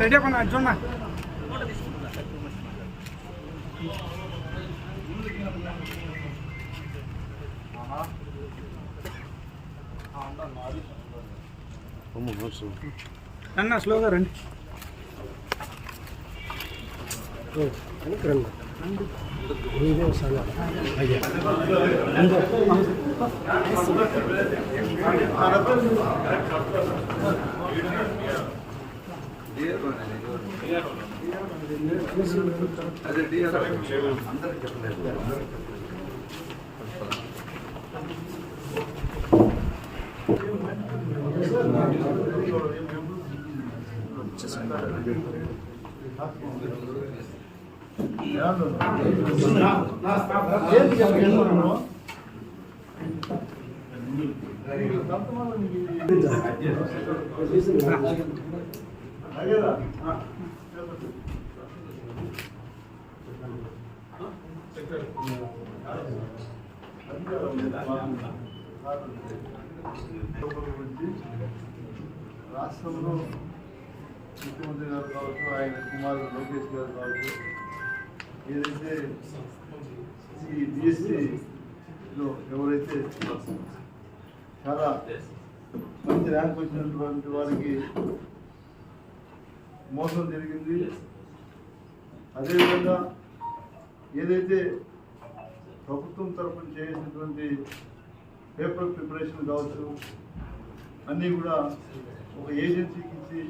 Ready కొన్నా చూడన్నా అన్న స్లోగా రండి రాష్ట్రంలో ముఖ్యమంత్రి గారు కావచ్చు, ఆయన కుమారుడు లోకేష్ గారు కావచ్చు, ఏదైతే ఈ డిఎస్సిలో ఎవరైతే చాలా మంచి ర్యాంక్ వచ్చినటువంటి వారికి మోసం జరిగింది. అదేవిధంగా ఏదైతే ప్రభుత్వం తరఫున చేసినటువంటి పేపర్ ప్రిపరేషన్ కావచ్చు అన్నీ కూడా ఒక ఏజెన్సీకి ఇచ్చి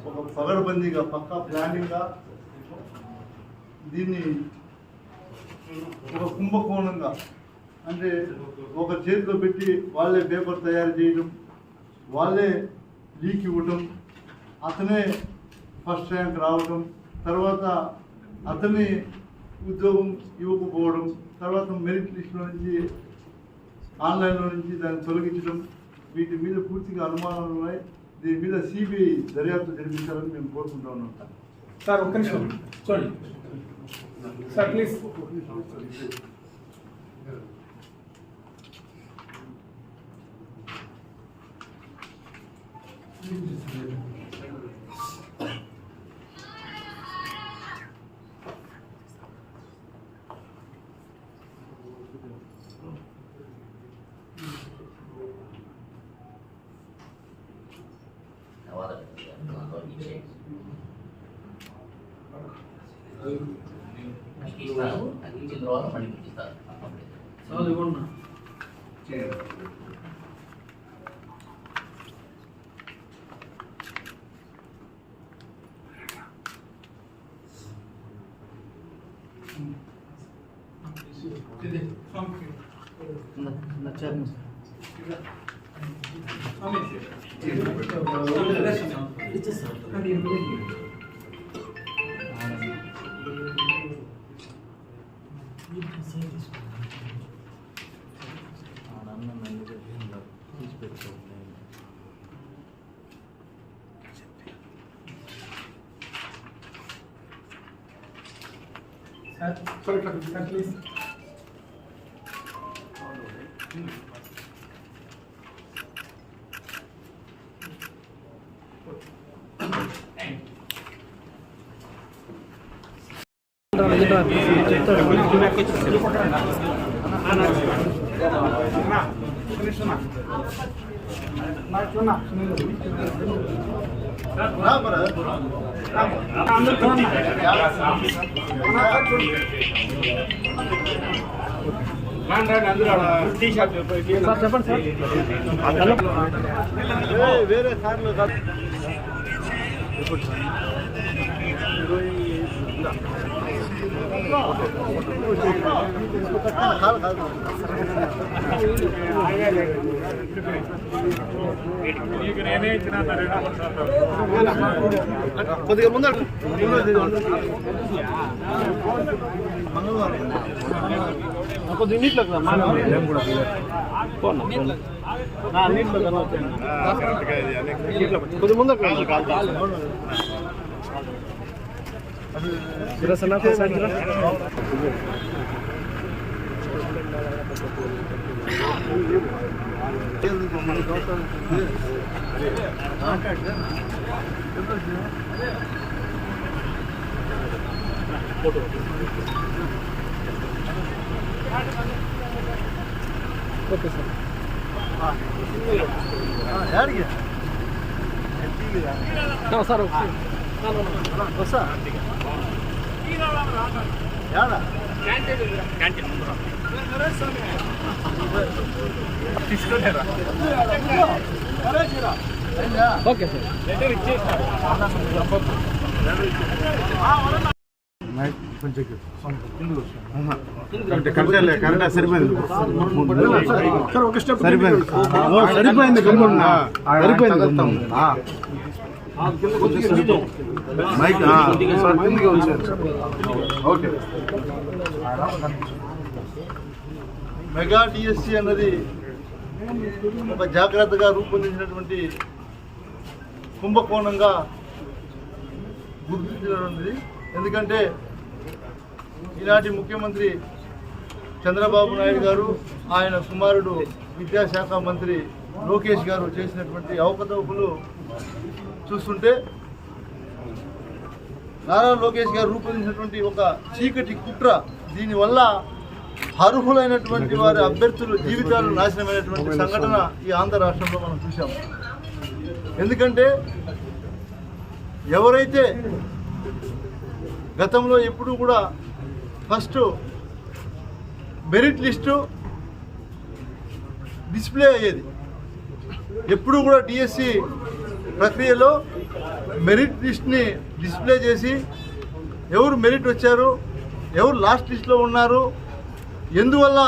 ఒక పగడబందీగా పక్కా ప్లానింగ్గా దీన్ని ఒక కుంభకోణంగా అంటే ఒక చేతిలో పెట్టి వాళ్ళే పేపర్ తయారు చేయడం, వాళ్ళే లీక్ ఇవ్వటం, అతనే ఫస్ట్ ర్యాంక్ రావటం, తర్వాత అతని ఉద్యోగం ఇవ్వకపోవడం, తర్వాత మెరిట్ లిస్టులో నుంచి ఆన్లైన్లో నుంచి దాన్ని తొలగించడం, వీటి మీద పూర్తిగా అనుమానాలు ఉన్నాయి. దీని మీద సిబిఐ దర్యాప్తు జరిపించాలని మేము కోరుకుంటా ఉన్నాం. సార్ ఒక్క నిమిషం చూడండి సార్ ప్లీజ్. Sorry, please. చెప్పండి సార్. వేరే కార్లు కొద్దిగా ముందు కొద్దిగా నీటిలో కొద్ది ముందు ఓకే సార్. ಯಾರಿಗೆ ಸರ್ ಹೊಸ ಯಾರ ఓకే సార్. కరెక్ట్ సరిపోయింది సార్ ఒక స్టెప్ సరిపోయింది మైక్ ఓకే. మెగా డిఎస్సి అన్నది ఒక జాగ్రత్తగా రూపొందించినటువంటి కుంభకోణంగా గుర్తించినటువంటిది. ఎందుకంటే ఈనాటి ముఖ్యమంత్రి చంద్రబాబు నాయుడు గారు, ఆయన కుమారుడు విద్యాశాఖ మంత్రి లోకేష్ గారు చేసినటువంటి అవకతవకలు చూస్తుంటే నారా లోకేష్ గారు రూపొందించినటువంటి ఒక చీకటి కుట్ర, దీనివల్ల అర్హులైనటువంటి వారి అభ్యర్థులు జీవితాలు నాశనమైనటువంటి సంఘటన ఈ ఆంధ్ర రాష్ట్రంలో మనం చూసాం. ఎందుకంటే ఎవరైతే గతంలో ఎప్పుడూ కూడా ఫస్ట్ మెరిట్ లిస్టు డిస్ప్లే అయ్యేది, ఎప్పుడు కూడా డిఎస్సి ప్రక్రియలో మెరిట్ లిస్ట్ని డిస్ప్లే చేసి ఎవరు మెరిట్ వచ్చారు, ఎవరు లాస్ట్ లిస్ట్లో ఉన్నారు, ఎందువల్ల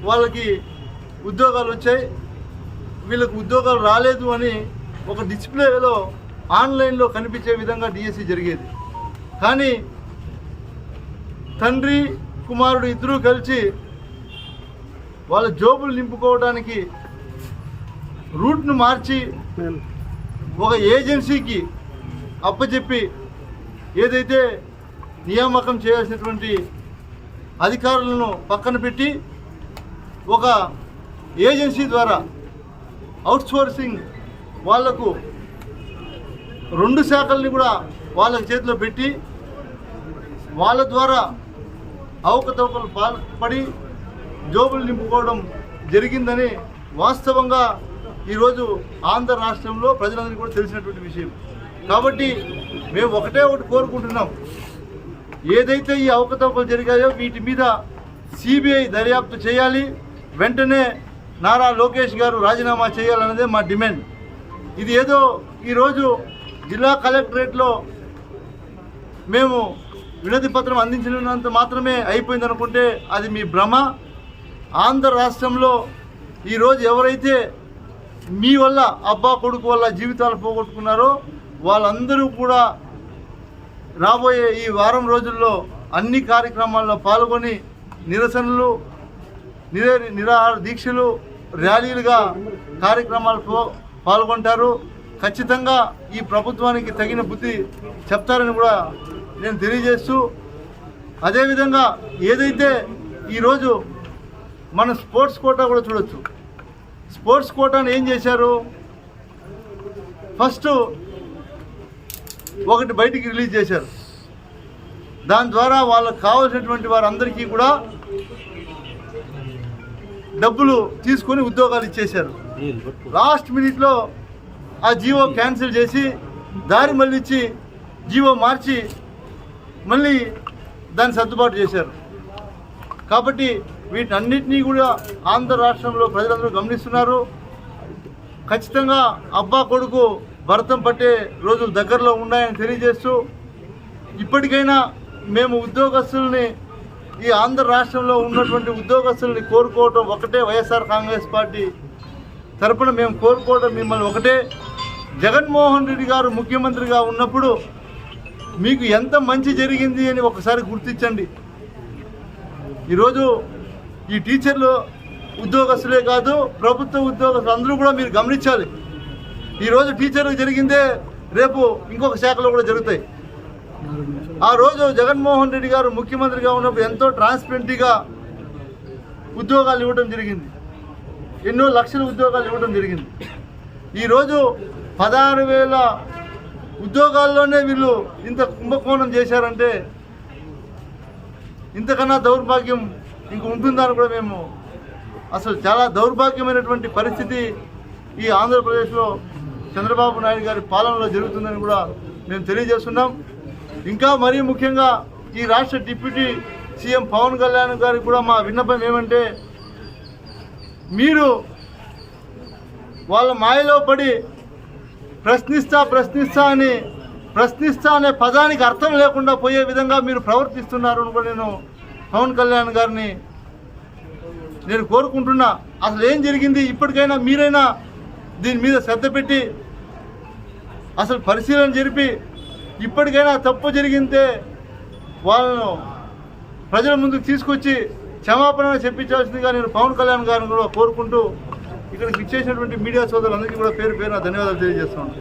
వాళ్ళకి ఉద్యోగాలు వచ్చాయి, వీళ్ళకి ఉద్యోగాలు రాలేదు అని ఒక డిస్ప్లేలో ఆన్లైన్లో కనిపించే విధంగా డిఎస్సి జరిగేది. కానీ తండ్రి కుమారుడు ఇద్దరూ కలిసి వాళ్ళ జోబులు నింపుకోవడానికి రూట్ను మార్చి ఒక ఏజెన్సీకి అప్పచెప్పి ఏదైతే నియామకం చేయాల్సినటువంటి అధికారులను పక్కన పెట్టి ఒక ఏజెన్సీ ద్వారా అవుట్సోర్సింగ్ వాళ్లకు 2 శాఖల్ని కూడా వాళ్ళ చేతిలో పెట్టి వాళ్ళ ద్వారా అవకతవకలు పాల్పడి జోబులు నింపుకోవడం జరిగిందని వాస్తవంగా ఈరోజు ఆంధ్ర రాష్ట్రంలో ప్రజలందరికీ కూడా తెలిసినటువంటి విషయం. కాబట్టి మేము ఒకటి కోరుకుంటున్నాం, ఏదైతే ఈ అవకతవకలు జరిగాయో వీటి మీద సిబిఐ దర్యాప్తు చేయాలి, వెంటనే నారా లోకేష్ గారు రాజీనామా చేయాలన్నదే మా డిమాండ్. ఇది ఏదో ఈరోజు జిల్లా కలెక్టరేట్లో మేము వినతి పత్రం అందించినంత మాత్రమే అయిపోయింది అనుకుంటే అది మీ భ్రమ. ఆంధ్ర రాష్ట్రంలో ఈరోజు ఎవరైతే మీ వల్ల అబ్బా కొడుకు వల్ల జీవితాలు పోగొట్టుకున్నారో వాళ్ళందరూ కూడా రాబోయే ఈ వారం రోజుల్లో అన్ని కార్యక్రమాల్లో పాల్గొని నిరసనలు, నిరాహార దీక్షలు, ర్యాలీలుగా కార్యక్రమాలు పాల్గొంటారు. ఖచ్చితంగా ఈ ప్రభుత్వానికి తగిన బుద్ధి చెప్తారని కూడా నేను తెలియజేస్తూ, అదేవిధంగా ఏదైతే ఈరోజు మన స్పోర్ట్స్ కోటా కూడా చూడొచ్చు. స్పోర్ట్స్ కోటాను ఏం చేశారు, ఫస్ట్ ఒకటి బయటికి రిలీజ్ చేశారు, దాని ద్వారా వాళ్ళకు కావాల్సినటువంటి వారందరికీ కూడా డబ్బులు తీసుకొని ఉద్యోగాలు ఇచ్చేశారు. లాస్ట్ మినిట్లో ఆ జీవో క్యాన్సిల్ చేసి దారి మళ్ళించి జీవో మార్చి మళ్ళీ దాన్ని సర్దుబాటు చేశారు. కాబట్టి వీటన్నిటినీ కూడా ఆంధ్ర రాష్ట్రంలో ప్రజలందరూ గమనిస్తున్నారు. ఖచ్చితంగా అబ్బా కొడుకు భరతం పట్టే రోజులు దగ్గరలో ఉన్నాయని తెలియజేస్తూ, ఇప్పటికైనా మేము ఉద్యోగస్తుల్ని, ఈ ఆంధ్ర రాష్ట్రంలో ఉన్నటువంటి ఉద్యోగస్తుల్ని కోరుకోవటం ఒకటే, వైఎస్ఆర్ కాంగ్రెస్ పార్టీ తరపున మేము కోరుకోవడం మిమ్మల్ని ఒకటే, జగన్మోహన్ రెడ్డి గారు ముఖ్యమంత్రిగా ఉన్నప్పుడు మీకు ఎంత మంచి జరిగింది అని ఒకసారి గుర్తించండి. ఈరోజు ఈ టీచర్లు ఉద్యోగస్తులే కాదు, ప్రభుత్వ ఉద్యోగస్తులు అందరూ కూడా మీరు గమనించాలి. ఈరోజు టీచర్లకు జరిగిందే రేపు ఇంకొక శాఖలో కూడా జరుగుతాయి. ఆ రోజు జగన్మోహన్ రెడ్డి గారు ముఖ్యమంత్రిగా ఉన్నప్పుడు ఎంతో ట్రాన్స్పరెంట్గా ఉద్యోగాలు ఇవ్వడం జరిగింది, ఎన్నో లక్షల ఉద్యోగాలు ఇవ్వడం జరిగింది. ఈరోజు 16,000 ఉద్యోగాల్లోనే వీళ్ళు ఇంత కుంభకోణం చేశారంటే ఇంతకన్నా దౌర్భాగ్యం ఇంక ఉంటుందని కూడా మేము అసలు చాలా దౌర్భాగ్యమైనటువంటి పరిస్థితి ఈ ఆంధ్రప్రదేశ్లో చంద్రబాబు నాయుడు గారి పాలనలో జరుగుతుందని కూడా మేము తెలియజేస్తున్నాం. ఇంకా మరీ ముఖ్యంగా ఈ రాష్ట్ర డిప్యూటీ సీఎం పవన్ కళ్యాణ్ గారికి కూడా మా విన్నపం ఏమంటే, మీరు వాళ్ళ మాయలో పడి ప్రశ్నిస్తా అనే పదానికి అర్థం లేకుండా పోయే విధంగా మీరు ప్రవర్తిస్తున్నారు అని కూడా నేను పవన్ కళ్యాణ్ గారిని నేను కోరుకుంటున్నా. అసలు ఏం జరిగింది, ఇప్పటికైనా మీరైనా దీని మీద శ్రద్ధ పెట్టి అసలు పరిశీలన జరిపి ఇప్పటికైనా తప్పు జరిగితే వాళ్ళను ప్రజల ముందుకు తీసుకొచ్చి క్షమాపణ చెప్పించాల్సిందిగా నేను పవన్ కళ్యాణ్ గారిని కూడా కోరుకుంటూ ఇక్కడికి ఇచ్చేసినటువంటి మీడియా సోదరులందరికీ కూడా పేరు పేరున ధన్యవాదాలు తెలియజేస్తున్నాను.